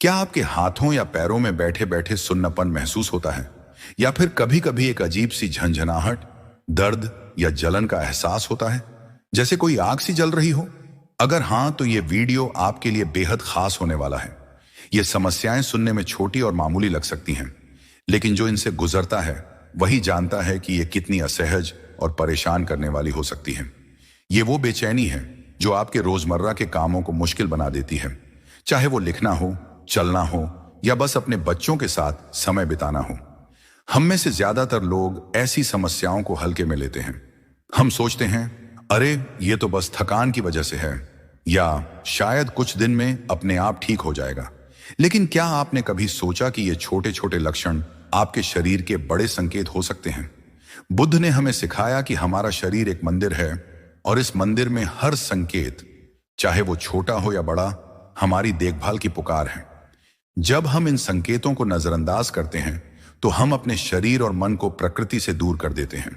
क्या आपके हाथों या पैरों में बैठे बैठे सुन्नपन महसूस होता है, या फिर कभी कभी एक अजीब सी झंझनाहट, दर्द या जलन का एहसास होता है, जैसे कोई आग सी जल रही हो? अगर हां, तो ये वीडियो आपके लिए बेहद खास होने वाला है। ये समस्याएं सुनने में छोटी और मामूली लग सकती हैं, लेकिन जो इनसे गुजरता है वही जानता है कि ये कितनी असहज और परेशान करने वाली हो सकती है। ये वो बेचैनी है जो आपके रोजमर्रा के कामों को मुश्किल बना देती है, चाहे वो लिखना हो, चलना हो, या बस अपने बच्चों के साथ समय बिताना हो। हम में से ज्यादातर लोग ऐसी समस्याओं को हल्के में लेते हैं। हम सोचते हैं, अरे ये तो बस थकान की वजह से है, या शायद कुछ दिन में अपने आप ठीक हो जाएगा। लेकिन क्या आपने कभी सोचा कि ये छोटे छोटे लक्षण आपके शरीर के बड़े संकेत हो सकते हैं? बुद्ध ने हमें सिखाया कि हमारा शरीर एक मंदिर है, और इस मंदिर में हर संकेत, चाहे वो छोटा हो या बड़ा, हमारी देखभाल की पुकार है। जब हम इन संकेतों को नजरअंदाज करते हैं तो हम अपने शरीर और मन को प्रकृति से दूर कर देते हैं,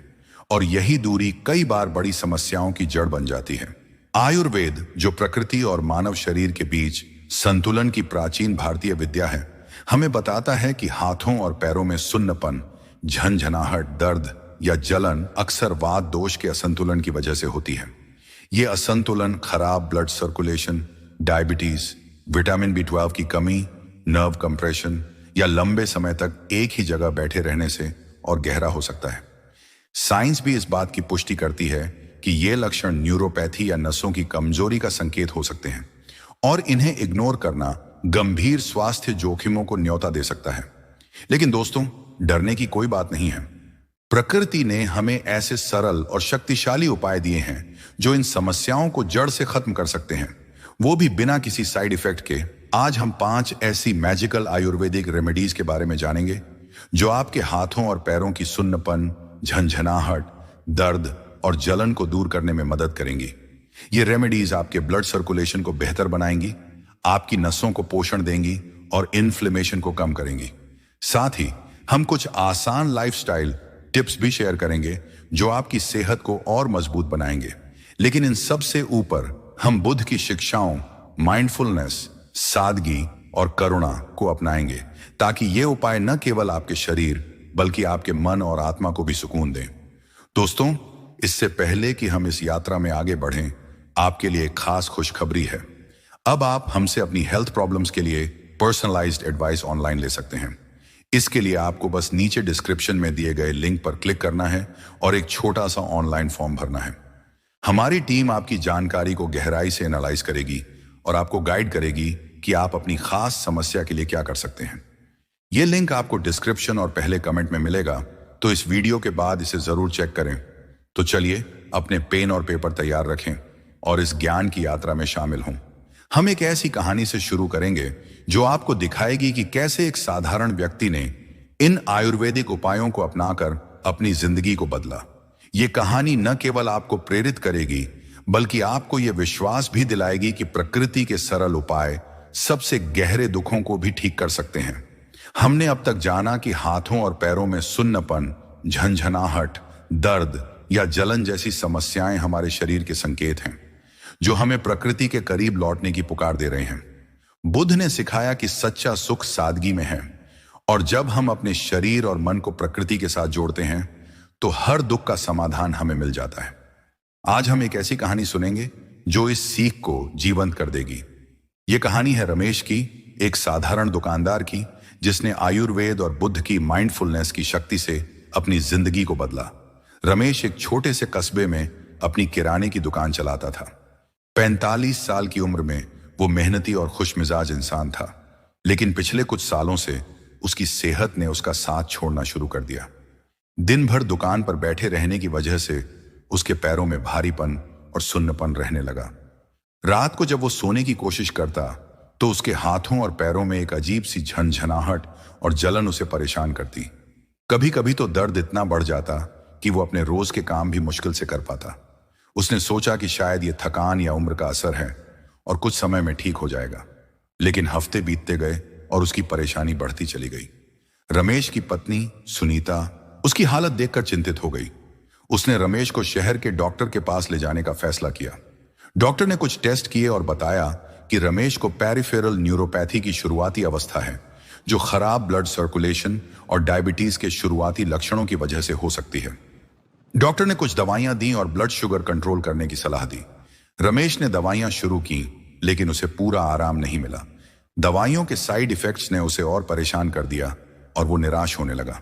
और यही दूरी कई बार बड़ी समस्याओं की जड़ बन जाती है। आयुर्वेद, जो प्रकृति और मानव शरीर के बीच संतुलन की प्राचीन भारतीय विद्या है, हमें बताता है कि हाथों और पैरों में सुन्नपन, झंझनाहट, दर्द या जलन अक्सर वात दोष के असंतुलन की वजह से होती है। ये असंतुलन खराब blood circulation, diabetes, vitamin B12 की कमी, नर्व कंप्रेशन या लंबे समय तक एक ही जगह बैठे रहने से और गहरा हो सकता है। साइंस भी इस बात की पुष्टि करती है कि ये लक्षण न्यूरोपैथी या नसों की कमजोरी का संकेत हो सकते हैं, और इन्हें इग्नोर करना गंभीर स्वास्थ्य जोखिमों को न्योता दे सकता है। लेकिन दोस्तों, डरने की कोई बात नहीं है। प्रकृति ने हमें ऐसे सरल और शक्तिशाली उपाय दिए हैं जो इन समस्याओं को जड़ से खत्म कर सकते हैं, वो भी बिना किसी साइड इफेक्ट के। आज हम 5 ऐसी मैजिकल आयुर्वेदिक रेमेडीज के बारे में जानेंगे जो आपके हाथों और पैरों की सुन्नपन, झंझनाहट, दर्द और जलन को दूर करने में मदद करेंगी। ये रेमेडीज आपके ब्लड सर्कुलेशन को बेहतर बनाएंगी, आपकी नसों को पोषण देंगी और इन्फ्लेमेशन को कम करेंगी। साथ ही हम कुछ आसान लाइफस्टाइल टिप्स भी शेयर करेंगे जो आपकी सेहत को और मजबूत बनाएंगे। लेकिन इन सब से ऊपर हम बुद्ध की शिक्षाओं, माइंडफुलनेस, सादगी और करुणा को अपनाएंगे, ताकि ये उपाय न केवल आपके शरीर बल्कि आपके मन और आत्मा को भी सुकून दें। दोस्तों, इससे पहले कि हम इस यात्रा में आगे बढ़ें, आपके लिए एक खास खुशखबरी है। अब आप हमसे अपनी हेल्थ प्रॉब्लम्स के लिए पर्सनलाइज्ड एडवाइस ऑनलाइन ले सकते हैं। इसके लिए आपको बस नीचे डिस्क्रिप्शन में दिए गए लिंक पर क्लिक करना है और एक छोटा सा ऑनलाइन फॉर्म भरना है। हमारी टीम आपकी जानकारी को गहराई से एनालाइज करेगी और आपको गाइड करेगी कि आप अपनी खास समस्या के लिए क्या कर सकते हैं। यह लिंक आपको डिस्क्रिप्शन और पहले कमेंट में मिलेगा, तो इस वीडियो के बाद इसे जरूर चेक करें। तो चलिए, अपने पेन और पेपर तैयार रखें और इस ज्ञान की यात्रा में शामिल हों। हम एक ऐसी कहानी से शुरू करेंगे जो आपको दिखाएगी कि कैसे एक साधारण व्यक्ति ने इन आयुर्वेदिक उपायों को अपनाकर अपनी जिंदगी को बदला। ये कहानी न केवल आपको प्रेरित करेगी, बल्कि आपको यह विश्वास भी दिलाएगी कि प्रकृति के सरल उपाय सबसे गहरे दुखों को भी ठीक कर सकते हैं। हमने अब तक जाना कि हाथों और पैरों में सुन्नपन, झंझनाहट, दर्द या जलन जैसी समस्याएं हमारे शरीर के संकेत हैं जो हमें प्रकृति के करीब लौटने की पुकार दे रहे हैं। बुद्ध ने सिखाया कि सच्चा सुख सादगी में है, और जब हम अपने शरीर और मन को प्रकृति के साथ जोड़ते हैं तो हर दुख का समाधान हमें मिल जाता है। आज हम एक ऐसी कहानी सुनेंगे जो इस सीख को जीवंत कर देगी। ये कहानी है रमेश की, एक साधारण दुकानदार की, जिसने आयुर्वेद और बुद्ध की माइंडफुलनेस की शक्ति से अपनी जिंदगी को बदला। रमेश एक छोटे से कस्बे में अपनी किराने की दुकान चलाता था। 45 साल की उम्र में वो मेहनती और खुशमिजाज इंसान था, लेकिन पिछले कुछ सालों से उसकी सेहत ने उसका साथ छोड़ना शुरू कर दिया। दिन भर दुकान पर बैठे रहने की वजह से उसके पैरों में भारीपन और सुन्नपन रहने लगा। रात को जब वो सोने की कोशिश करता तो उसके हाथों और पैरों में एक अजीब सी झंझनाहट और जलन उसे परेशान करती। कभी कभी तो दर्द इतना बढ़ जाता कि वो अपने रोज के काम भी मुश्किल से कर पाता। उसने सोचा कि शायद ये थकान या उम्र का असर है और कुछ समय में ठीक हो जाएगा। लेकिन हफ्ते बीतते गए और उसकी परेशानी बढ़ती चली गई। रमेश की पत्नी सुनीता उसकी हालत देखकर चिंतित हो गई। उसने रमेश को शहर के डॉक्टर के पास ले जाने का फैसला किया। डॉक्टर ने कुछ टेस्ट किए और बताया कि रमेश को पेरिफेरल न्यूरोपैथी की शुरुआती अवस्था है, जो खराब ब्लड सर्कुलेशन और डायबिटीज के शुरुआती लक्षणों की वजह से हो सकती है। डॉक्टर ने कुछ दवाइयां दी और ब्लड शुगर कंट्रोल करने की सलाह दी। रमेश ने दवाइयां शुरू की, लेकिन उसे पूरा आराम नहीं मिला। दवाइयों के साइड इफेक्ट्स ने उसे और परेशान कर दिया और वो निराश होने लगा।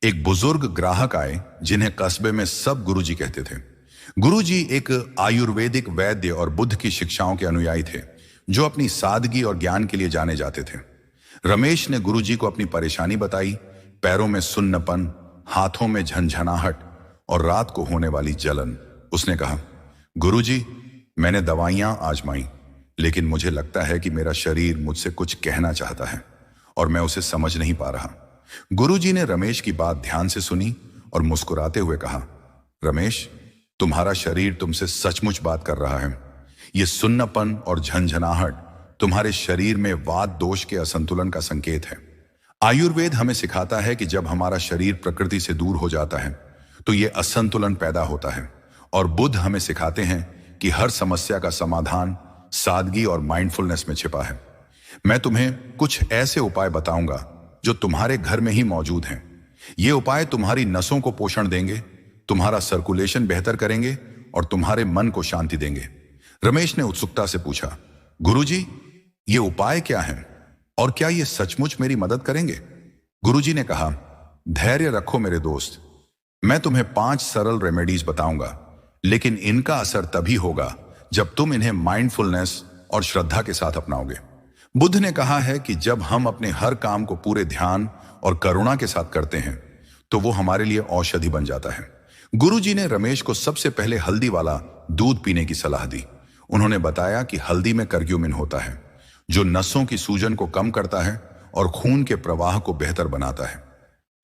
एक बुजुर्ग ग्राहक आए जिन्हें कस्बे में सब गुरुजी कहते थे। गुरुजी एक आयुर्वेदिक वैद्य और बुद्ध की शिक्षाओं के अनुयायी थे, जो अपनी सादगी और ज्ञान के लिए जाने जाते थे। रमेश ने गुरुजी को अपनी परेशानी बताई, पैरों में सुन्नपन, हाथों में झंझनाहट और रात को होने वाली जलन। उसने कहा, गुरुजी, मैंने दवाइयां आजमाई, लेकिन मुझे लगता है कि मेरा शरीर मुझसे कुछ कहना चाहता है और मैं उसे समझ नहीं पा रहा। गुरुजी ने रमेश की बात ध्यान से सुनी और मुस्कुराते हुए कहा, रमेश, तुम्हारा शरीर तुमसे सचमुच बात कर रहा है। यह सुन्नपन और झंझनाहट तुम्हारे शरीर में वात दोष के असंतुलन का संकेत है। आयुर्वेद हमें सिखाता है कि जब हमारा शरीर प्रकृति से दूर हो जाता है तो यह असंतुलन पैदा होता है, और बुद्ध हमें सिखाते हैं कि हर समस्या का समाधान सादगी और माइंडफुलनेस में छिपा है। मैं तुम्हें कुछ ऐसे उपाय बताऊंगा जो तुम्हारे घर में ही मौजूद हैं। ये उपाय तुम्हारी नसों को पोषण देंगे, तुम्हारा सर्कुलेशन बेहतर करेंगे और तुम्हारे मन को शांति देंगे। रमेश ने उत्सुकता से पूछा, गुरुजी, ये उपाय क्या हैं और क्या ये सचमुच मेरी मदद करेंगे? गुरुजी ने कहा, धैर्य रखो मेरे दोस्त, मैं तुम्हें 5 सरल रेमेडीज बताऊंगा, लेकिन इनका असर तभी होगा जब तुम इन्हें माइंडफुलनेस और श्रद्धा के साथ अपनाओगे। बुद्ध ने कहा है कि जब हम अपने हर काम को पूरे ध्यान और करुणा के साथ करते हैं तो वो हमारे लिए औषधि बन जाता है। गुरुजी ने रमेश को सबसे पहले हल्दी वाला दूध पीने की सलाह दी। उन्होंने बताया कि हल्दी में कर्क्यूमिन होता है, जो नसों की सूजन को कम करता है और खून के प्रवाह को बेहतर बनाता है।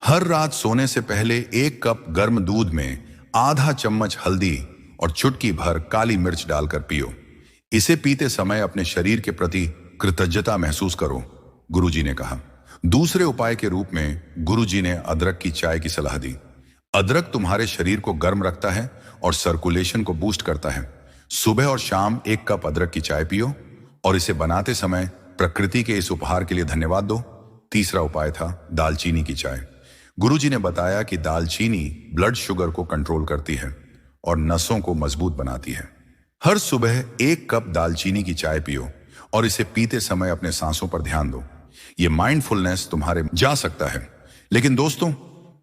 हर रात सोने से पहले 1 कप गर्म दूध में आधा चम्मच हल्दी और चुटकी भर काली मिर्च डालकर पियो। इसे पीते समय अपने शरीर के प्रति कृतज्ञता महसूस करो, गुरुजी ने कहा। दूसरे उपाय के रूप में गुरुजी ने अदरक की चाय की सलाह दी। अदरक तुम्हारे शरीर को गर्म रखता है और सर्कुलेशन को बूस्ट करता है। सुबह और शाम 1 कप अदरक की चाय पियो और इसे बनाते समय प्रकृति के इस उपहार के लिए धन्यवाद दो। तीसरा उपाय था दालचीनी की चाय। गुरुजी ने बताया कि दालचीनी ब्लड शुगर को कंट्रोल करती है और नसों को मजबूत बनाती है। हर सुबह 1 कप दालचीनी की चाय पियो और इसे पीते समय अपने सांसों पर ध्यान दो। ये माइंडफुलनेस तुम्हारे जा सकता है। लेकिन दोस्तों,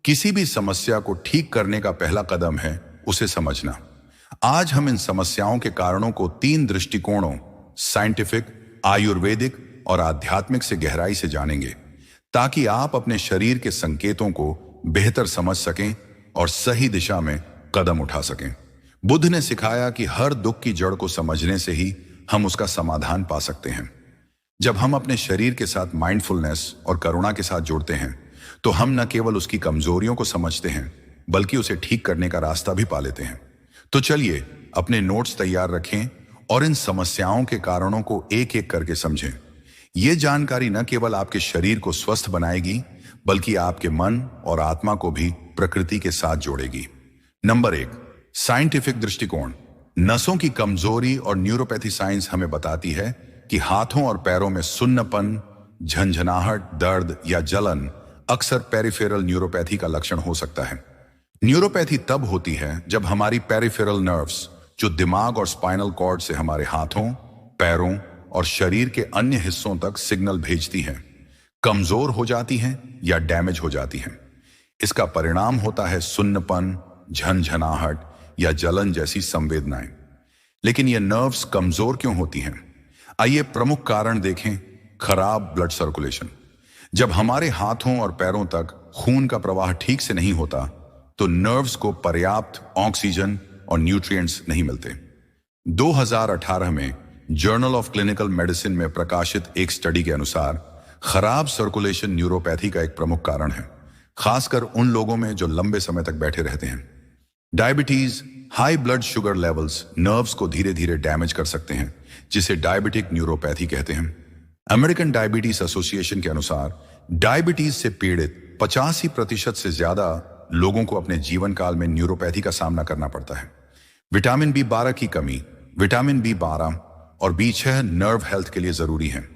किसी भी समस्या को ठीक करने का पहला कदम है उसे समझना। आज हम इन समस्याओं के कारणों को 3 दृष्टिकोणों, साइंटिफिक, आयुर्वेदिक और आध्यात्मिक से गहराई से जानेंगे, ताकि आप अपने शरीर के संकेतों को बेहतर समझ सकें और सही दिशा में कदम उठा सकें। बुद्ध ने सिखाया कि हर दुख की जड़ को समझने से ही हम उसका समाधान पा सकते हैं। जब हम अपने शरीर के साथ माइंडफुलनेस और करुणा के साथ जुड़ते हैं तो हम न केवल उसकी कमजोरियों को समझते हैं, बल्कि उसे ठीक करने का रास्ता भी पा लेते हैं। तो चलिए अपने नोट्स तैयार रखें और इन समस्याओं के कारणों को एक एक करके समझें। यह जानकारी न केवल आपके शरीर को स्वस्थ बनाएगी, बल्कि आपके मन और आत्मा को भी प्रकृति के साथ जोड़ेगी। नंबर 1, साइंटिफिक दृष्टिकोण। नसों की कमजोरी और न्यूरोपैथी साइंस हमें बताती है कि हाथों और पैरों में सुन्नपन, झंझनाहट, दर्द या जलन अक्सर पेरिफेरल न्यूरोपैथी का लक्षण हो सकता है। न्यूरोपैथी तब होती है जब हमारी पेरिफेरल नर्व्स, जो दिमाग और स्पाइनल कॉर्ड से हमारे हाथों, पैरों और शरीर के अन्य हिस्सों तक सिग्नल भेजती हैं, कमजोर हो जाती हैं या डैमेज हो जाती हैं। इसका परिणाम होता है सुन्नपन, झंझनाहट या जलन जैसी संवेदनाएं। लेकिन ये नर्व्स कमजोर क्यों होती हैं? आइए प्रमुख कारण देखें। खराब ब्लड सर्कुलेशन। जब हमारे हाथों और पैरों तक खून का प्रवाह ठीक से नहीं होता तो नर्व्स को पर्याप्त ऑक्सीजन और न्यूट्रिएंट्स नहीं मिलते। 2018 में जर्नल ऑफ क्लिनिकल मेडिसिन में प्रकाशित एक स्टडी के अनुसार खराब सर्कुलेशन न्यूरोपैथी का एक प्रमुख कारण है, खासकर उन लोगों में जो लंबे समय तक बैठे रहते हैं। Diabetes, high blood sugar levels nerves को धीरे धीरे डैमेज कर सकते हैं, जिसे डायबिटिक न्यूरोपैथी कहते हैं। अमेरिकन डायबिटीज एसोसिएशन के अनुसार डायबिटीज से पीड़ित 85% से ज्यादा लोगों को अपने जीवन काल में न्यूरोपैथी का सामना करना पड़ता है। विटामिन B12 की कमी, विटामिन B12 और बीच है नर्व हेल्थ के लिए जरूरी है।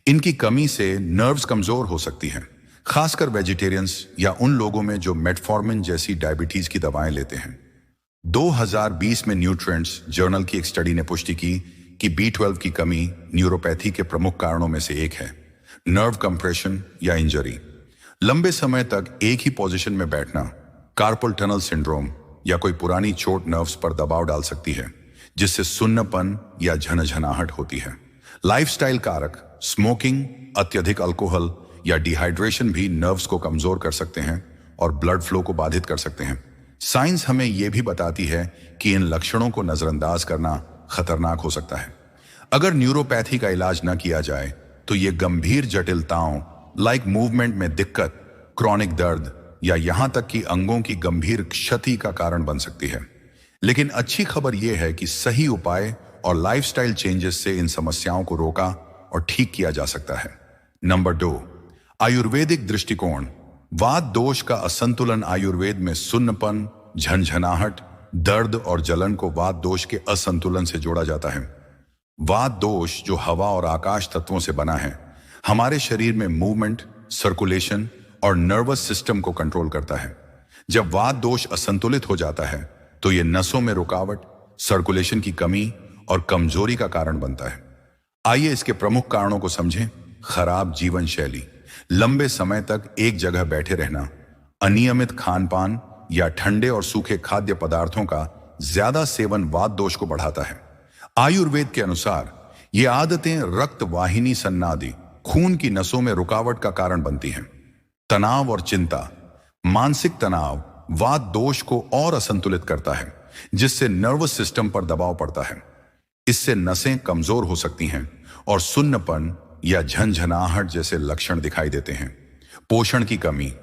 इनकी कमी से नर्व्स कमजोर हो सकती हैं, खासकर वेजिटेरियंस या उन लोगों में जो मेटफॉर्मिन जैसी डायबिटीज की दवाएं लेते हैं। 2020 में न्यूट्रिएंट्स जर्नल की एक स्टडी ने पुष्टि की कि B12 की कमी न्यूरोपैथी के प्रमुख कारणों में से एक है। नर्व कंप्रेशन या इंजरी, लंबे समय तक एक ही पोजीशन में बैठना, कार्पल टनल सिंड्रोम या कोई पुरानी चोट नर्व्स पर दबाव डाल सकती है, जिससे सुन्नपन या झनझनाहट होती है। लाइफस्टाइल कारक, स्मोकिंग, अत्यधिक अल्कोहल या डिहाइड्रेशन भी नर्व्स को कमजोर कर सकते हैं और ब्लड फ्लो को बाधित कर सकते हैं। साइंस हमें यह भी बताती है कि इन लक्षणों को नजरअंदाज करना खतरनाक हो सकता है। अगर न्यूरोपैथी का इलाज न किया जाए तो ये गंभीर जटिलताओं लाइक मूवमेंट में दिक्कत, क्रॉनिक दर्द या यहां तक कि अंगों की गंभीर क्षति का कारण बन सकती है। लेकिन अच्छी खबर यह है कि सही उपाय और लाइफस्टाइल चेंजेस से इन समस्याओं को रोका और ठीक किया जा सकता है। नंबर 2, आयुर्वेदिक दृष्टिकोण। वात दोष का असंतुलन। आयुर्वेद में सुन्नपन, झनझनाहट, दर्द और जलन को वात दोष के असंतुलन से जोड़ा जाता है। वात दोष, जो हवा और आकाश तत्वों से बना है, हमारे शरीर में मूवमेंट, सर्कुलेशन और नर्वस सिस्टम को कंट्रोल करता है। जब वात दोष असंतुलित हो जाता है तो यह नसों में रुकावट, सर्कुलेशन की कमी और कमजोरी का कारण बनता है। आइए इसके प्रमुख कारणों को समझें। खराब जीवन शैली, लंबे समय तक एक जगह बैठे रहना, अनियमित खान-पान या ठंडे और सूखे खाद्य पदार्थों का ज्यादा सेवन वात दोष को बढ़ाता है। आयुर्वेद के अनुसार ये आदतें रक्त वाहिनी सन्नादि, खून की नसों में रुकावट का कारण बनती हैं। तनाव और चिंता, मानसिक तनाव वात दोष को और असंतुलित करता है, जिससे नर्वस सिस्टम पर दबाव पड़ता है। इससे नसें कमजोर हो सकती हैं और सुन्नपन या झनझनाहट जैसे लक्षण दिखाई देते हैं। पोषण की कमी,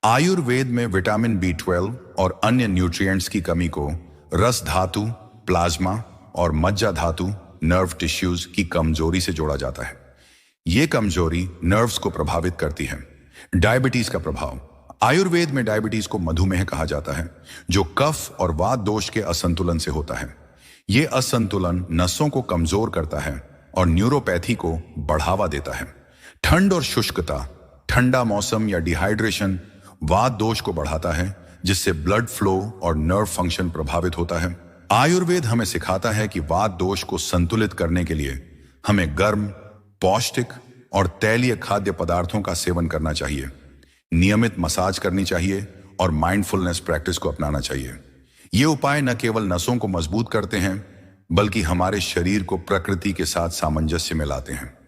आयुर्वेद में विटामिन B12 और अन्य न्यूट्रिएंट्स की कमी को रस धातु, प्लाज्मा और मज्जा धातु, नर्व टिश्यूज की कमजोरी से जोड़ा जाता है। यह कमजोरी नर्व्स को प्रभावित करती है। डायबिटीज का प्रभाव, आयुर्वेद में डायबिटीज को मधुमेह कहा जाता है, जो कफ और वात दोष के असंतुलन से होता है। यह असंतुलन नसों को कमजोर करता है और न्यूरोपैथी को बढ़ावा देता है। ठंड और शुष्कता, ठंडा मौसम या डिहाइड्रेशन वात दोष को बढ़ाता है, जिससे ब्लड फ्लो और नर्व फंक्शन प्रभावित होता है। आयुर्वेद हमें सिखाता है कि वात दोष को संतुलित करने के लिए हमें गर्म, पौष्टिक और तैलीय खाद्य पदार्थों का सेवन करना चाहिए, नियमित मसाज करनी चाहिए और माइंडफुलनेस प्रैक्टिस को अपनाना चाहिए। ये उपाय न केवल नसों को मजबूत करते हैं, बल्कि हमारे शरीर को प्रकृति के साथ सामंजस्य में लाते हैं।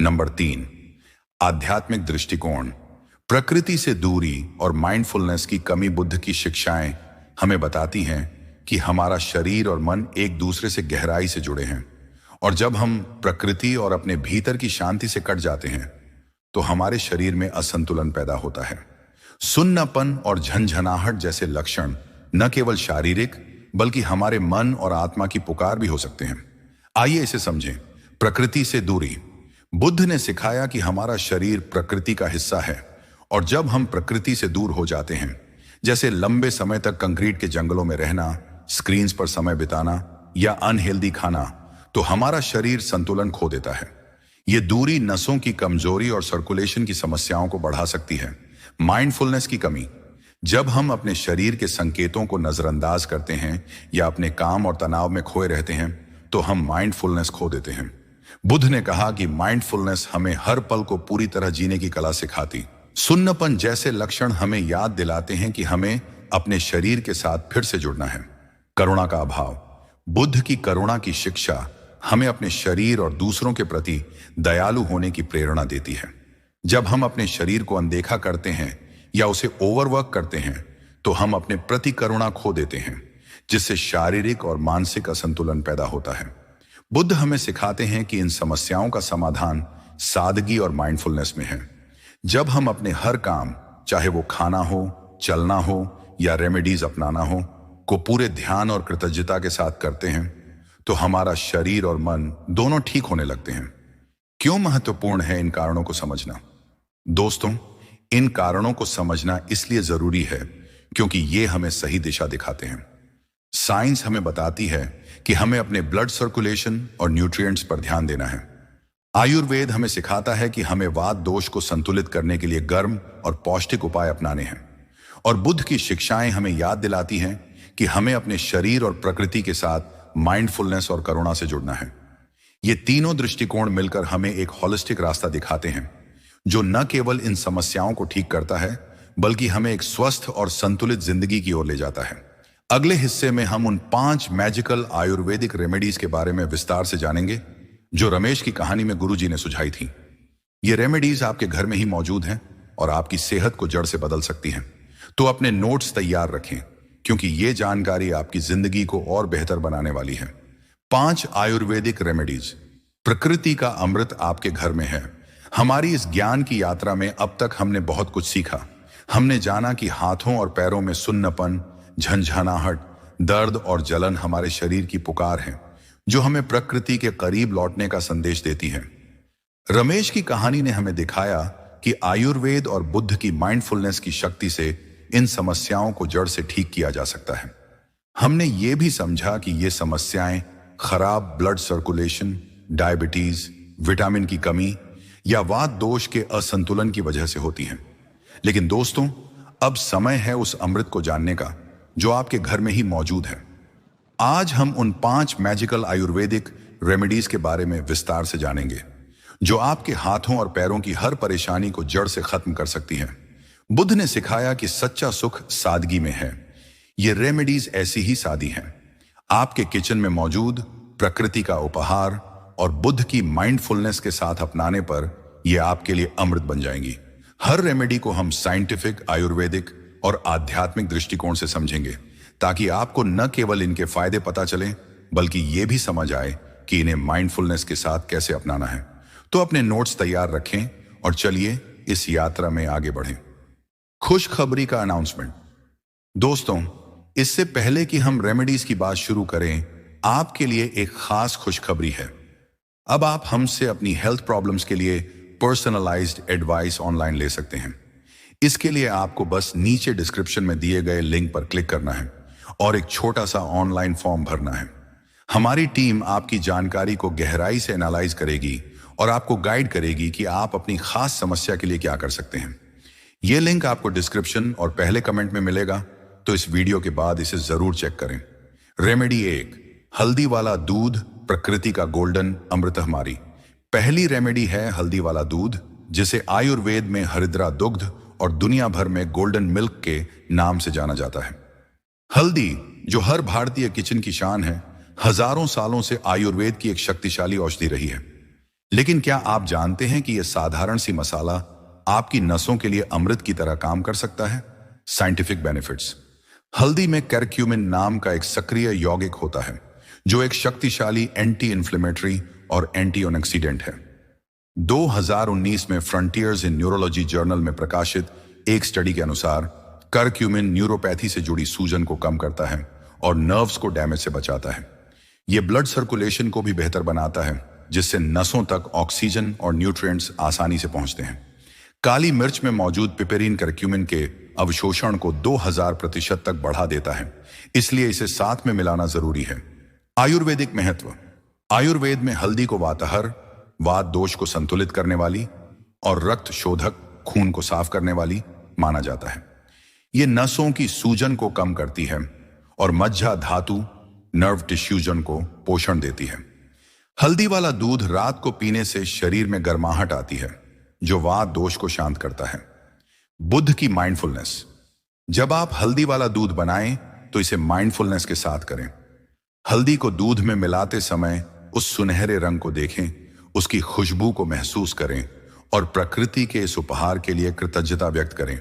नंबर 3, आध्यात्मिक दृष्टिकोण। प्रकृति से दूरी और माइंडफुलनेस की कमी। बुद्ध की शिक्षाएं हमें बताती हैं कि हमारा शरीर और मन एक दूसरे से गहराई से जुड़े हैं, और जब हम प्रकृति और अपने भीतर की शांति से कट जाते हैं तो हमारे शरीर में असंतुलन पैदा होता है। सुन्नापन और झनझनाहट जैसे लक्षण न केवल शारीरिक बल्कि हमारे मन और आत्मा की पुकार भी हो सकते हैं। आइए इसे समझें। प्रकृति से दूरी। बुद्ध ने सिखाया कि हमारा शरीर प्रकृति का हिस्सा है, और जब हम प्रकृति से दूर हो जाते हैं, जैसे लंबे समय तक कंक्रीट के जंगलों में रहना, स्क्रीन्स पर समय बिताना या अनहेल्दी खाना, तो हमारा शरीर संतुलन खो देता है। ये दूरी नसों की कमजोरी और सर्कुलेशन की समस्याओं को बढ़ा सकती है। माइंडफुलनेस की कमी। जब हम अपने शरीर के संकेतों को नजरअंदाज करते हैं या अपने काम और तनाव में खोए रहते हैं, तो हम माइंडफुलनेस खो देते हैं। बुद्ध ने कहा कि माइंडफुलनेस हमें हर पल को पूरी तरह जीने की कला सिखाती। सुन्नपन जैसे लक्षण हमें याद दिलाते हैं कि हमें अपने शरीर के साथ फिर से जुड़ना है। करुणा का अभाव। बुद्ध की करुणा की शिक्षा हमें अपने शरीर और दूसरों के प्रति दयालु होने की प्रेरणा देती है। जब हम अपने शरीर को अनदेखा करते हैं या उसे ओवरवर्क करते हैं, तो हम अपने प्रति करुणा खो देते हैं, जिससे शारीरिक और मानसिक असंतुलन पैदा होता है। बुद्ध हमें सिखाते हैं कि इन समस्याओं का समाधान सादगी और माइंडफुलनेस में है। जब हम अपने हर काम, चाहे वो खाना हो, चलना हो या रेमेडीज अपनाना हो, को पूरे ध्यान और कृतज्ञता के साथ करते हैं, तो हमारा शरीर और मन दोनों ठीक होने लगते हैं। क्यों महत्वपूर्ण है इन कारणों को समझना? दोस्तों, इन कारणों को समझना इसलिए जरूरी है क्योंकि ये हमें सही दिशा दिखाते हैं। साइंस हमें बताती है कि हमें अपने ब्लड सर्कुलेशन और न्यूट्रिएंट्स पर ध्यान देना है। आयुर्वेद हमें सिखाता है कि हमें वात दोष को संतुलित करने के लिए गर्म और पौष्टिक उपाय अपनाने हैं। और बुद्ध की शिक्षाएं हमें याद दिलाती हैं कि हमें अपने शरीर और प्रकृति के साथ माइंडफुलनेस और करुणा से जुड़ना है। ये तीनों दृष्टिकोण मिलकर हमें एक होलिस्टिक रास्ता दिखाते हैं, जो न केवल इन समस्याओं को ठीक करता है, बल्कि हमें एक स्वस्थ और संतुलित जिंदगी की ओर ले जाता है। अगले हिस्से में हम उन 5 मैजिकल आयुर्वेदिक रेमेडीज के बारे में विस्तार से जानेंगे, जो रमेश की कहानी में गुरुजी ने सुझाई थी। ये रेमेडीज आपके घर में ही मौजूद हैं और आपकी सेहत को जड़ से बदल सकती हैं। तो अपने नोट्स तैयार रखें, क्योंकि ये जानकारी आपकी जिंदगी को और बेहतर बनाने वाली है। 5 आयुर्वेदिक रेमेडीज। प्रकृति का अमृत आपके घर में है। हमारी इस ज्ञान की यात्रा में अब तक हमने बहुत कुछ सीखा। हमने जाना कि हाथों और पैरों में सुन्नपन, झंझनाहट, दर्द और जलन हमारे शरीर की पुकार है, जो हमें प्रकृति के करीब लौटने का संदेश देती है। रमेश की कहानी ने हमें दिखाया कि आयुर्वेद और बुद्ध की माइंडफुलनेस की शक्ति से इन समस्याओं को जड़ से ठीक किया जा सकता है। हमने ये भी समझा कि ये समस्याएं खराब ब्लड सर्कुलेशन, डायबिटीज, विटामिन की कमी या वात दोष के असंतुलन की वजह से होती हैं। लेकिन दोस्तों, अब समय है उस अमृत को जानने का जो आपके घर में ही मौजूद है। आज हम उन 5 मैजिकल आयुर्वेदिक रेमेडीज के बारे में विस्तार से जानेंगे, जो आपके हाथों और पैरों की हर परेशानी को जड़ से खत्म कर सकती हैं। बुद्ध ने सिखाया कि सच्चा सुख सादगी में है। ये रेमेडीज ऐसी ही सादी हैं, आपके किचन में मौजूद प्रकृति का उपहार, और बुद्ध की माइंडफुलनेस के साथ अपनाने पर ये आपके लिए अमृत बन जाएंगी। हर रेमेडी को हम साइंटिफिक, आयुर्वेदिक और आध्यात्मिक दृष्टिकोण से समझेंगे, ताकि आपको न केवल इनके फायदे पता चलें, बल्कि ये भी समझ आए कि इन्हें माइंडफुलनेस के साथ कैसे अपनाना है। तो अपने नोट्स तैयार रखें और चलिए इस यात्रा में आगे बढ़ें। खुशखबरी का अनाउंसमेंट। दोस्तों, इससे पहले कि हम रेमेडीज की बात शुरू करें, आपके लिए एक खास खुशखबरी है। अब आप हमसे अपनी हेल्थ प्रॉब्लम्स के लिए पर्सनलाइज्ड एडवाइस ऑनलाइन ले सकते हैं। इसके लिए आपको बस नीचे डिस्क्रिप्शन में दिए गए लिंक पर क्लिक करना है और एक छोटा सा ऑनलाइन फॉर्म भरना है। हमारी टीम आपकी जानकारी को गहराई से एनालाइज करेगी और आपको गाइड करेगी कि आप अपनी खास समस्या के लिए क्या कर सकते हैं। यह लिंक आपको डिस्क्रिप्शन और पहले कमेंट में मिलेगा, तो इस वीडियो के बाद इसे जरूर चेक करें। रेमेडी 1, हल्दी वाला दूध, प्रकृति का गोल्डन अमृत हमारी। पहली रेमेडी है हल्दी वाला दूध, जिसे आयुर्वेद में हरिद्रा दुग्ध और दुनिया भर में गोल्डन मिल्क के नाम से जाना जाता है। हल्दी, जो हर भारतीय किचन की शान है, हजारों सालों से आयुर्वेद की एक शक्तिशाली औषधि रही है। लेकिन क्या आप जानते हैं कि यह साधारण सी मसाला आपकी नसों के लिए अमृत की तरह काम कर सकता है? Scientific benefits. हल्दी में करक्यूमिन नाम का एक सक्रिय यौगिक होता है, जो एक शक्तिशाली एंटी इन्फ्लेमेटरी और एंटी ऑक्सीडेंट है। 2019 में फ्रंटियर्स इन न्यूरोलॉजी जर्नल में प्रकाशित एक स्टडी के अनुसार करक्यूमिन न्यूरोपैथी से जुड़ी सूजन को कम करता है और नर्व्स को डैमेज से बचाता है। यह ब्लड सर्कुलेशन को भी बेहतर बनाता है, जिससे नसों तक ऑक्सीजन और न्यूट्रिएंट्स आसानी से पहुंचते हैं। काली मिर्च में मौजूद पिपेरिन करक्यूमिन के अवशोषण को 2000% तक बढ़ा देता है, इसलिए इसे साथ में मिलाना जरूरी है। आयुर्वेदिक महत्व। आयुर्वेद में हल्दी को वातहर, वात दोष को संतुलित करने वाली और रक्त शोधक, खून को साफ करने वाली माना जाता है। यह नसों की सूजन को कम करती है और मज्जा धातु, नर्व टिश्यूजन को पोषण देती है। हल्दी वाला दूध रात को पीने से शरीर में गर्माहट आती है, जो वात दोष को शांत करता है। बुद्ध की माइंडफुलनेस। जब आप हल्दी वाला दूध बनाएं, तो इसे माइंडफुलनेस के साथ करें। हल्दी को दूध में मिलाते समय उस सुनहरे रंग को देखें, उसकी खुशबू को महसूस करें और प्रकृति के इस उपहार के लिए कृतज्ञता व्यक्त करें।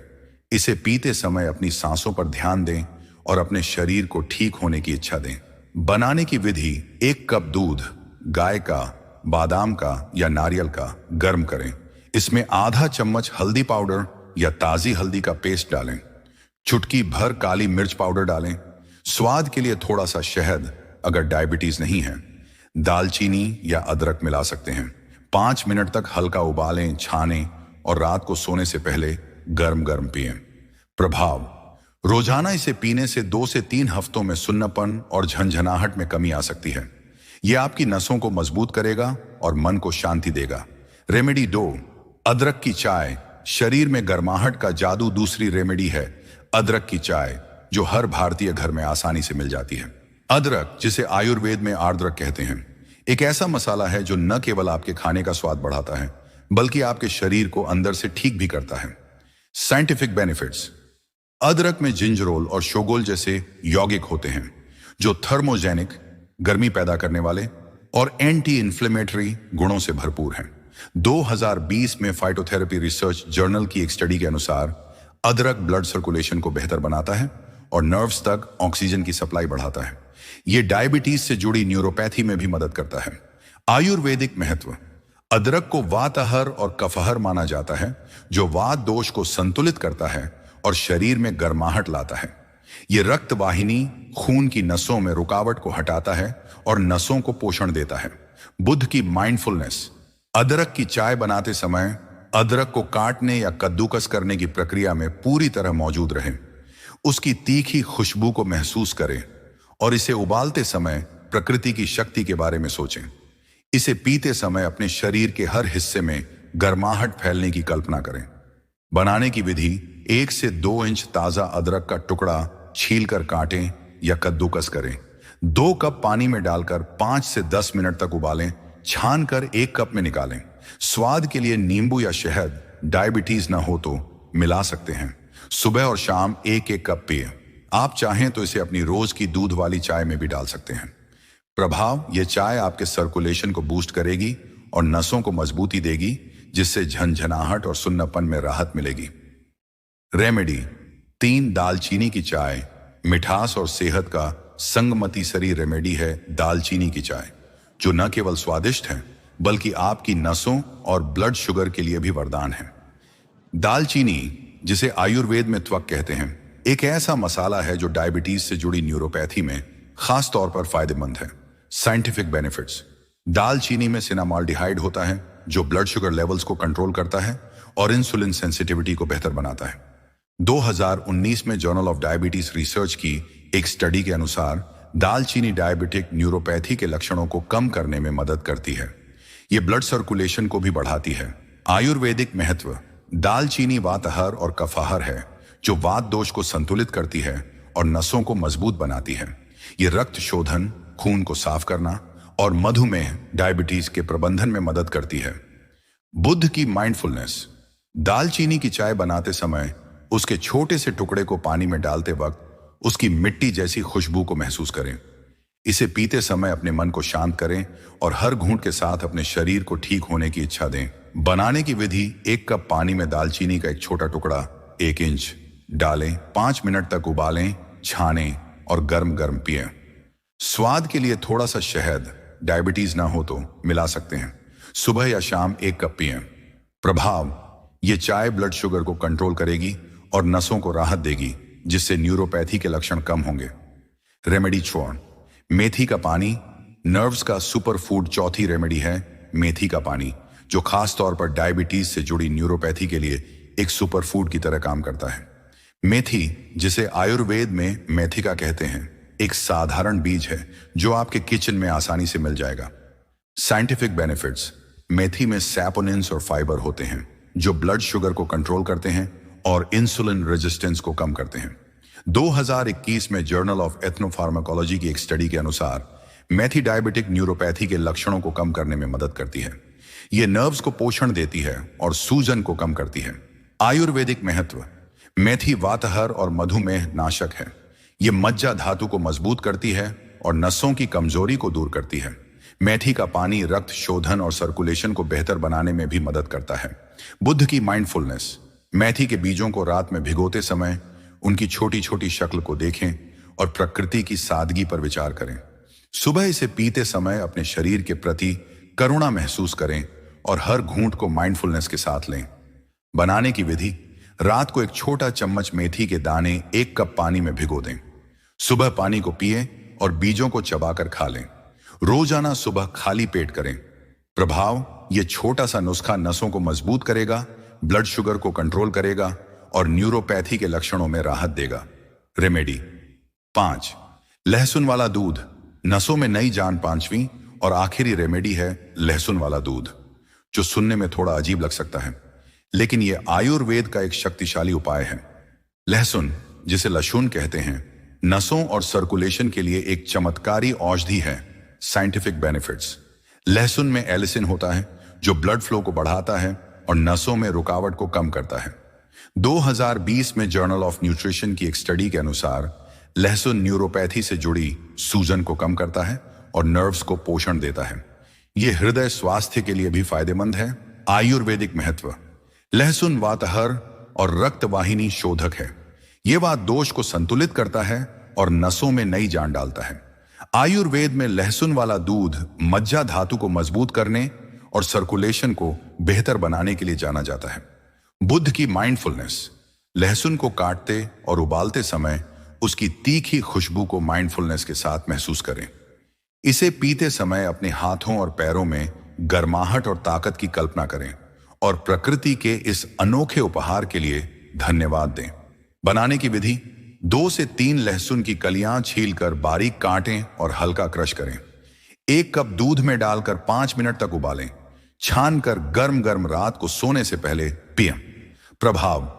इसे पीते समय अपनी सांसों पर ध्यान दें और अपने शरीर को ठीक होने की इच्छा दें। बनाने की विधि। 1 कप दूध, गाय का, बादाम का या नारियल का, गर्म करें। इसमें आधा चम्मच हल्दी पाउडर या ताजी हल्दी का पेस्ट डालें। चुटकी भर काली मिर्च पाउडर डालें। स्वाद के लिए थोड़ा सा शहद, अगर डायबिटीज नहीं है। दालचीनी या अदरक मिला सकते हैं। 5 मिनट तक हल्का उबालें, छानें और रात को सोने से पहले गर्म गर्म पिएं। प्रभाव। रोजाना इसे पीने से 2 से 3 हफ्तों में सुन्नपन और झंझनाहट में कमी आ सकती है। यह आपकी नसों को मजबूत करेगा और मन को शांति देगा। रेमेडी 2, अदरक की चाय। शरीर में गर्माहट का जादू। दूसरी रेमेडी है अदरक की चाय, जो हर भारतीय घर में आसानी से मिल जाती है। अदरक, जिसे आयुर्वेद में आर्द्रक कहते हैं, एक ऐसा मसाला है जो न केवल आपके खाने का स्वाद बढ़ाता है, बल्कि आपके शरीर को अंदर से ठीक भी करता है। Scientific benefits. अदरक में जिंजरोल और शोगोल जैसे यौगिक होते हैं, जो थर्मोजेनिक, गर्मी पैदा करने वाले और एंटी इन्फ्लेमेटरी गुणों से भरपूर हैं। 2020 में फाइटोथेरेपी रिसर्च जर्नल की एक स्टडी के अनुसार अदरक ब्लड सर्कुलेशन को बेहतर बनाता है और नर्व्स तक ऑक्सीजन की सप्लाई बढ़ाता है। यह डायबिटीज से जुड़ी न्यूरोपैथी में भी मदद करता है। आयुर्वेदिक महत्व। अदरक को वातहर और कफहर माना जाता है, जो वात दोष को संतुलित करता है और शरीर में गर्माहट लाता है। यह रक्त वाहिनी, खून की नसों में रुकावट को हटाता है और नसों को पोषण देता है। बुद्ध की माइंडफुलनेस। अदरक की चाय बनाते समय अदरक को काटने या कद्दूकस करने की प्रक्रिया में पूरी तरह मौजूद रहें। उसकी तीखी खुशबू को महसूस करें और इसे उबालते समय प्रकृति की शक्ति के बारे में सोचें। इसे पीते समय अपने शरीर के हर हिस्से में गर्माहट फैलने की कल्पना करें। बनाने की विधि। 1 से 2 इंच ताजा अदरक का टुकड़ा छीलकर काटें या कद्दूकस करें। 2 कप पानी में डालकर 5 से 10 मिनट तक उबालें। छान कर 1 कप में निकालें। स्वाद के लिए नींबू या शहद, डायबिटीज ना हो तो मिला सकते हैं। सुबह और शाम 1-1 कप पिए। आप चाहें तो इसे अपनी रोज की दूध वाली चाय में भी डाल सकते हैं। प्रभाव। यह चाय आपके सर्कुलेशन को बूस्ट करेगी और नसों को मजबूती देगी, जिससे झंझनाहट और सुन्नपन में राहत मिलेगी। रेमेडी 3, दालचीनी की चाय। मिठास और सेहत का संगमतीसरी रेमेडी है दालचीनी की चाय, जो न केवल स्वादिष्ट है बल्कि आपकी नसों और ब्लड शुगर के लिए भी वरदान है। दालचीनी, जिसे आयुर्वेद में त्वक कहते हैं, एक ऐसा मसाला है जो डायबिटीज से जुड़ी न्यूरोपैथी में खास तौर पर फायदेमंद है। Scientific benefits. दालचीनी में सिनामाल्डिहाइड होता है, जो ब्लड शुगर लेवल्स को कंट्रोल करता है और इंसुलिन सेंसिटिविटी को बेहतर बनाता है। 2019 में जर्नल ऑफ डायबिटीज रिसर्च की एक स्टडी के अनुसार दालचीनी डायबिटिक न्यूरोपैथी के लक्षणों को कम करने में मदद करती है। यह ब्लड सर्कुलेशन को भी बढ़ाती है। आयुर्वेदिक महत्व। दालचीनी वातहर और कफाहर है, जो वात दोष को संतुलित करती है और नसों को मजबूत बनाती है। यह रक्त शोधन, खून को साफ करना और मधुमेह, डायबिटीज के प्रबंधन में मदद करती है। बुद्ध की माइंडफुलनेस। दालचीनी की चाय बनाते समय उसके छोटे से टुकड़े को पानी में डालते वक्त उसकी मिट्टी जैसी खुशबू को महसूस करें। इसे पीते समय अपने मन को शांत करें और हर घूंट के साथ अपने शरीर को ठीक होने की इच्छा दें। बनाने की विधि। 1 कप पानी में दालचीनी का एक छोटा टुकड़ा 1 इंच डालें। 5 मिनट तक उबालें, छानें और गर्म गर्म पिएं। स्वाद के लिए थोड़ा सा शहद, डायबिटीज ना हो तो मिला सकते हैं। सुबह या शाम 1 कप पिएं। प्रभाव। यह चाय ब्लड शुगर को कंट्रोल करेगी और नसों को राहत देगी, जिससे न्यूरोपैथी के लक्षण कम होंगे। रेमेडी 4, मेथी का पानी। नर्व्स का सुपर फूड। चौथी रेमेडी है मेथी का पानी, जो खास तौर पर डायबिटीज से जुड़ी न्यूरोपैथी के लिए एक सुपर फूड की तरह काम करता है। मेथी, जिसे आयुर्वेद में मेथिका कहते हैं, एक साधारण बीज है जो आपके किचन में आसानी से मिल जाएगा। Scientific benefits. मेथी में सैपोनिन्स और फाइबर होते हैं, जो ब्लड शुगर को कंट्रोल करते हैं और इंसुलिन रेजिस्टेंस को कम करते हैं। 2021 में जर्नल ऑफ एथनोफार्माकोलॉजी की एक स्टडी के अनुसार मेथी डायबिटिक न्यूरोपैथी के लक्षणों को कम करने में मदद करती है। यह नर्व्स को पोषण देती है और सूजन को कम करती है। आयुर्वेदिक महत्व। मेथी वातहर और मधुमेह नाशक है। यह मज्जा धातु को मजबूत करती है और नसों की कमजोरी को दूर करती है। मेथी का पानी रक्त शोधन और सर्कुलेशन को बेहतर बनाने में भी मदद करता है। बुद्ध की माइंडफुलनेस। मेथी के बीजों को रात में भिगोते समय उनकी छोटी छोटी शक्ल को देखें और प्रकृति की सादगी पर विचार करें। सुबह इसे पीते समय अपने शरीर के प्रति करुणा महसूस करें और हर घूंट को माइंडफुलनेस के साथ लें। बनाने की विधि। रात को एक छोटा चम्मच मेथी के दाने 1 कप पानी में भिगो दें। सुबह पानी को पिएं और बीजों को चबाकर खा लें। रोजाना सुबह खाली पेट करें। प्रभाव। यह छोटा सा नुस्खा नसों को मजबूत करेगा, ब्लड शुगर को कंट्रोल करेगा और न्यूरोपैथी के लक्षणों में राहत देगा। रेमेडी 5, लहसुन वाला दूध, नसों में नई जान 5वीं और आखिरी रेमेडी है लहसुन वाला दूध, जो सुनने में थोड़ा अजीब लग सकता है, लेकिन यह आयुर्वेद का एक शक्तिशाली उपाय है। लहसुन, जिसे लहसुन कहते हैं, नसों और सर्कुलेशन के लिए एक चमत्कारी औषधि है। साइंटिफिक बेनिफिट्स: लहसुन में एलिसिन होता है जो ब्लड फ्लो को बढ़ाता है और नसों में रुकावट को कम करता है। 2020 में जर्नल ऑफ न्यूट्रिशन की एक स्टडी के अनुसार लहसुन न्यूरोपैथी से जुड़ी सूजन को कम करता है और नर्व्स को पोषण देता है। यह हृदय स्वास्थ्य के लिए भी फायदेमंद है। आयुर्वेदिक महत्व: लहसुन वातहर और रक्तवाहिनी शोधक है। यह वात दोष को संतुलित करता है और नसों में नई जान डालता है। आयुर्वेद में लहसुन वाला दूध मज्जा धातु को मजबूत करने और सर्कुलेशन को बेहतर बनाने के लिए जाना जाता है। बुद्ध की माइंडफुलनेस: लहसुन को काटते और उबालते समय उसकी तीखी खुशबू को माइंडफुलनेस के साथ महसूस करें। इसे पीते समय अपने हाथों और पैरों में गर्माहट और ताकत की कल्पना करें और प्रकृति के इस अनोखे उपहार के लिए धन्यवाद दें। बनाने की विधि: 2 से 3 लहसुन की कलियां छीलकर बारीक काटें और हल्का क्रश करें। 1 कप दूध में डालकर 5 मिनट तक उबालें। छानकर गर्म गर्म रात को सोने से पहले पिएं। प्रभाव: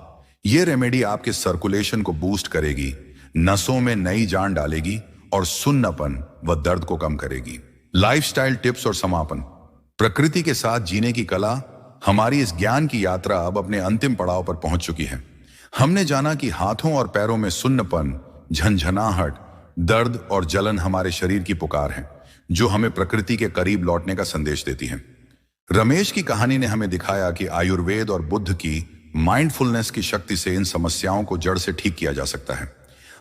यह रेमेडी आपके सर्कुलेशन को बूस्ट करेगी, नसों में नई जान डालेगी और सुन्नपन व दर्द को कम करेगी। लाइफस्टाइल टिप्स और समापन: प्रकृति के साथ जीने की कला, हमारी इस ज्ञान की यात्रा अब अपने अंतिम पड़ाव पर पहुंच चुकी है। हमने जाना कि हाथों और पैरों में सुन्नपन, झंझनाहट, दर्द और जलन हमारे शरीर की पुकार है, जो हमें प्रकृति के करीब लौटने का संदेश देती है। रमेश की कहानी ने हमें दिखाया कि आयुर्वेद और बुद्ध की माइंडफुलनेस की शक्ति से इन समस्याओं को जड़ से ठीक किया जा सकता है।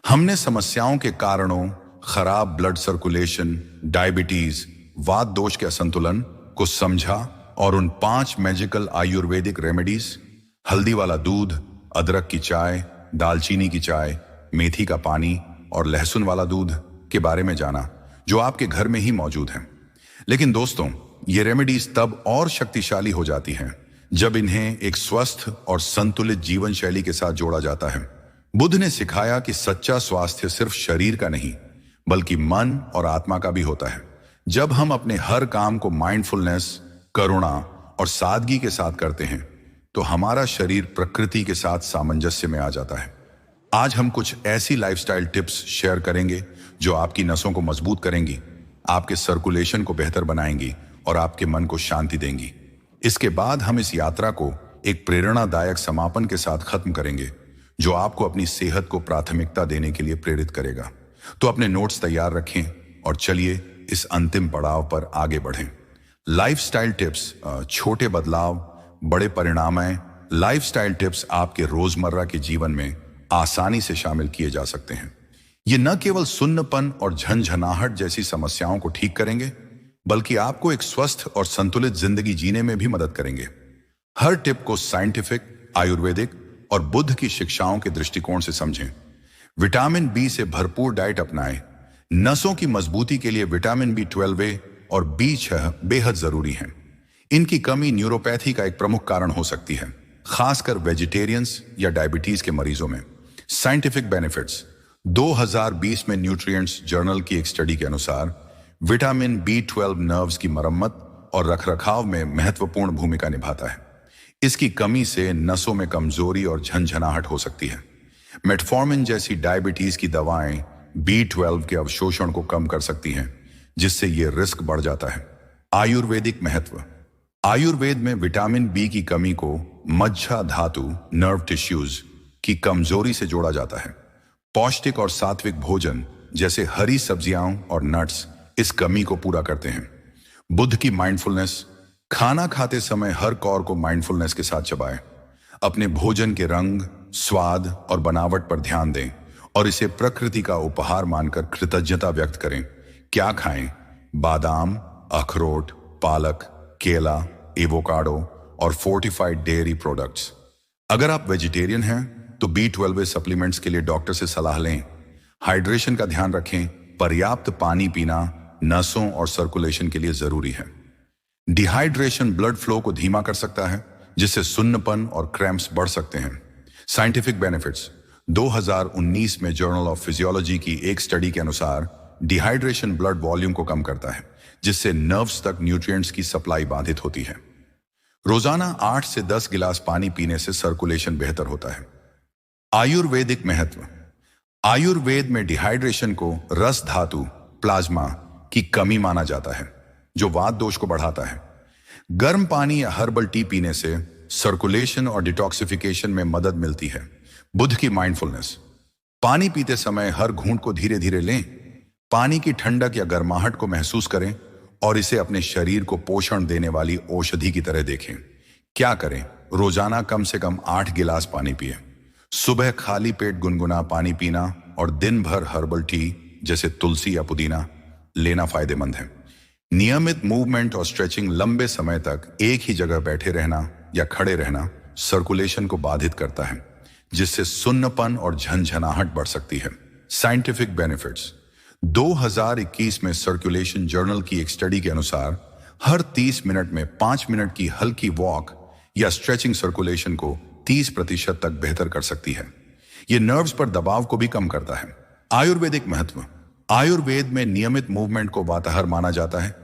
हमने समस्याओं के कारणों, खराब ब्लड सर्कुलेशन, डायबिटीज, वात दोष के असंतुलन को समझा और उन 5 मैजिकल आयुर्वेदिक रेमेडीज, हल्दी वाला दूध, अदरक की चाय, दालचीनी की चाय, मेथी का पानी और लहसुन वाला दूध के बारे में जाना, जो आपके घर में ही मौजूद हैं। लेकिन दोस्तों, ये रेमेडीज तब और शक्तिशाली हो जाती हैं जब इन्हें एक स्वस्थ और संतुलित जीवन शैली के साथ जोड़ा जाता है। बुद्ध ने सिखाया कि सच्चा स्वास्थ्य सिर्फ शरीर का नहीं, बल्कि मन और आत्मा का भी होता है। जब हम अपने हर काम को माइंडफुलनेस, करुणा और सादगी के साथ करते हैं, तो हमारा शरीर प्रकृति के साथ सामंजस्य में आ जाता है। आज हम कुछ ऐसी लाइफस्टाइल टिप्स शेयर करेंगे जो आपकी नसों को मजबूत करेंगी, आपके सर्कुलेशन को बेहतर बनाएंगी और आपके मन को शांति देंगी। इसके बाद हम इस यात्रा को एक प्रेरणादायक समापन के साथ खत्म करेंगे, जो आपको अपनी सेहत को प्राथमिकता देने के लिए प्रेरित करेगा। तो अपने नोट्स तैयार रखें और चलिए इस अंतिम पड़ाव पर आगे बढ़ें। लाइफस्टाइल टिप्स, छोटे बदलाव, बड़े परिणाम हैं। लाइफस्टाइल टिप्स आपके रोजमर्रा के जीवन में आसानी से शामिल किए जा सकते हैं। ये न केवल सुन्नपन और झंझनाहट जैसी समस्याओं को ठीक करेंगे, बल्कि आपको एक स्वस्थ और संतुलित जिंदगी जीने में भी मदद करेंगे। हर टिप को साइंटिफिक, आयुर्वेदिक और बुद्ध की शिक्षाओं के दृष्टिकोण से समझें। विटामिन बी से भरपूर डाइट अपनाएं। नसों की मजबूती के लिए विटामिन B12 और B6 बेहद जरूरी हैं। इनकी कमी न्यूरोपैथी का एक प्रमुख कारण हो सकती है, खासकर वेजिटेरियंस या डायबिटीज के मरीजों में। साइंटिफिक बेनिफिट्स: 2020 में न्यूट्रिएंट्स जर्नल की एक स्टडी के अनुसार विटामिन B12 नर्व्स की मरम्मत और रखरखाव में महत्वपूर्ण भूमिका निभाता है। इसकी कमी से नसों में कमजोरी और झंझनाहट हो सकती है। मेटफॉर्मिन जैसी डायबिटीज की दवाएं B12 के अवशोषण को कम कर सकती हैं, जिससे यह रिस्क बढ़ जाता है। आयुर्वेदिक महत्व: आयुर्वेद में विटामिन बी की कमी को मज्जा धातु, नर्व टिश्यूज की कमजोरी से जोड़ा जाता है। पौष्टिक और सात्विक भोजन जैसे हरी सब्जियां और नट्स इस कमी को पूरा करते हैं। बुद्ध की माइंडफुलनेस: खाना खाते समय हर कौर को माइंडफुलनेस के साथ चबाएं। अपने भोजन के रंग, स्वाद और बनावट पर ध्यान दें और इसे प्रकृति का उपहार मानकर कृतज्ञता व्यक्त करें। क्या खाएं? बादाम, अखरोट, पालक, केला, एवोकाडो और फोर्टिफाइड डेयरी प्रोडक्ट्स। अगर आप वेजिटेरियन हैं तो B12 सप्लीमेंट्स के लिए डॉक्टर से सलाह लें। हाइड्रेशन का ध्यान रखें। पर्याप्त पानी पीना नसों और सर्कुलेशन के लिए जरूरी है। डिहाइड्रेशन ब्लड फ्लो को धीमा कर सकता है, जिससे सुन्नपन और क्रैम्प्स बढ़ सकते हैं। साइंटिफिक बेनिफिट्स: 2019 में जर्नल ऑफ फिजियोलॉजी की एक स्टडी के अनुसार डिहाइड्रेशन ब्लड वॉल्यूम को कम करता है, जिससे नर्व्स तक न्यूट्रिएंट्स की सप्लाई बाधित होती है। रोजाना 8 से 10 गिलास पानी पीने से सर्कुलेशन बेहतर होता है। आयुर्वेदिक महत्व। आयुर्वेद में डिहाइड्रेशन को रस धातु प्लाज्मा की कमी माना जाता है, जो वात दोष को बढ़ाता है। गर्म पानी या हर्बल टी पीने से सर्कुलेशन और डिटॉक्सिफिकेशन में मदद मिलती है। बुद्ध की माइंडफुलनेस। पानी पीते समय हर घूंट को धीरे धीरे लें, पानी की ठंडक या गर्माहट को महसूस करें और इसे अपने शरीर को पोषण देने वाली औषधि की तरह देखें। क्या करें? रोजाना कम से कम 8 गिलास पानी पिए। सुबह खाली पेट गुनगुना पानी पीना और दिन भर हर्बल टी जैसे तुलसी या पुदीना लेना फायदेमंद है। नियमित मूवमेंट और स्ट्रेचिंग, लंबे समय तक एक ही जगह बैठे रहना या खड़े रहना सर्कुलेशन को बाधित करता है, जिससे सुन्नपन और झनझनाहट बढ़ सकती है। Scientific benefits. 2021 में सर्कुलेशन जर्नल की एक स्टडी के अनुसार हर 30 मिनट में 5 मिनट की हल्की वॉक या स्ट्रेचिंग सर्कुलेशन को 30% तक बेहतर कर सकती है। यह नर्व्स पर दबाव को भी कम करता है। आयुर्वेदिक महत्व। आयुर्वेद में नियमित मूवमेंट को वाताहार माना जाता है,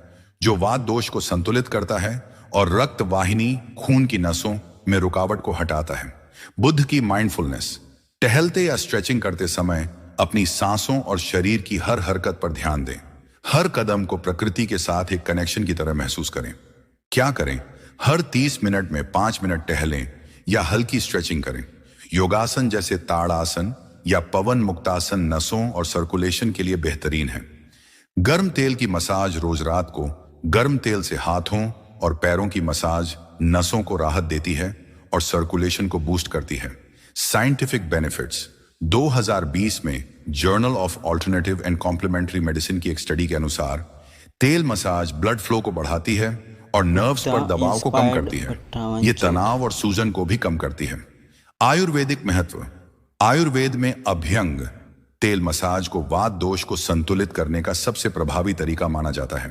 जो वात दोष को संतुलित करता है और रक्त वाहिनी खून की नसों में रुकावट को हटाता है। बुद्ध की माइंडफुलनेस। टहलते या स्ट्रेचिंग करते समय अपनी सांसों और शरीर की हर हरकत पर ध्यान दें। हर कदम को प्रकृति के साथ एक कनेक्शन की तरह महसूस करें। क्या करें? हर 30 मिनट में 5 मिनट टहलें या हल्की स्ट्रेचिंग करें। योगासन जैसे ताड़ासन या पवन मुक्तासन नसों और सर्कुलेशन के लिए बेहतरीन है। गर्म तेल की मसाज। रोज रात को गर्म तेल से हाथों और पैरों की मसाज नसों को राहत देती है और सर्कुलेशन को बूस्ट करती है। Scientific benefits. 2020 में Journal of Alternative and Complementary Medicine की एक स्टडी के अनुसार तेल मसाज ब्लड फ्लो को बढ़ाती है और नर्व्स पर दबाव को कम करती है। ये तनाव और सूजन को भी कम करती है। आयुर्वेदिक महत्व। आयुर्वेद में अभ्यंग तेल मसाज को वात दोष को संतुलित करने का सबसे प्रभावी तरीका माना जाता है।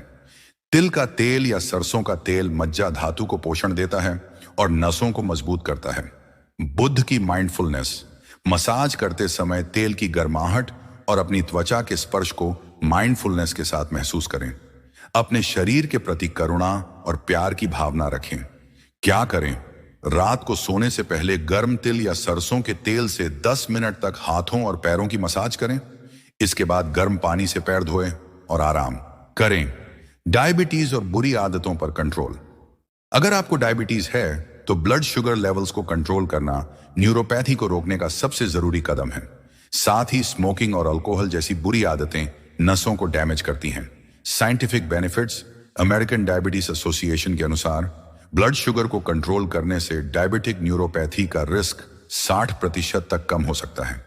तिल का तेल या सरसों का तेल मज्जा धातु को पोषण देता है और नसों को मजबूत करता है। बुद्ध की माइंडफुलनेस। मसाज करते समय तेल की गर्माहट और अपनी त्वचा के स्पर्श को माइंडफुलनेस के साथ महसूस करें। अपने शरीर के प्रति करुणा और प्यार की भावना रखें। क्या करें? रात को सोने से पहले गर्म तिल या सरसों के तेल से 10 मिनट तक हाथों और पैरों की मसाज करें। इसके बाद गर्म पानी से पैर धोएं और आराम करें। डायबिटीज और बुरी आदतों पर कंट्रोल। अगर आपको डायबिटीज है तो ब्लड शुगर लेवल्स को कंट्रोल करना न्यूरोपैथी को रोकने का सबसे जरूरी कदम है। साथ ही स्मोकिंग और अल्कोहल जैसी बुरी आदतें नसों को डैमेज करती हैं। Scientific benefits. American diabetes association के अनुसार ब्लड शुगर को कंट्रोल करने से डायबिटिक न्यूरोपैथी का रिस्क 60% तक कम हो सकता है।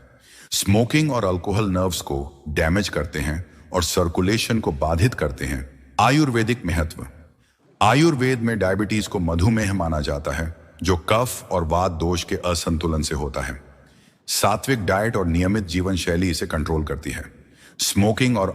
स्मोकिंग और अल्कोहल नर्व्स को डैमेज करते हैं और सर्कुलेशन को बाधित करते हैं। आयुर्वेदिक महत्व। आयुर्वेद में डायबिटीज को मधुमेह माना जाता है, जो कफ और वात दोष के असंतुलन से होता है। सात्विक डाइट और नियमित जीवन शैली इसे कंट्रोल करती है। स्मोकिंग और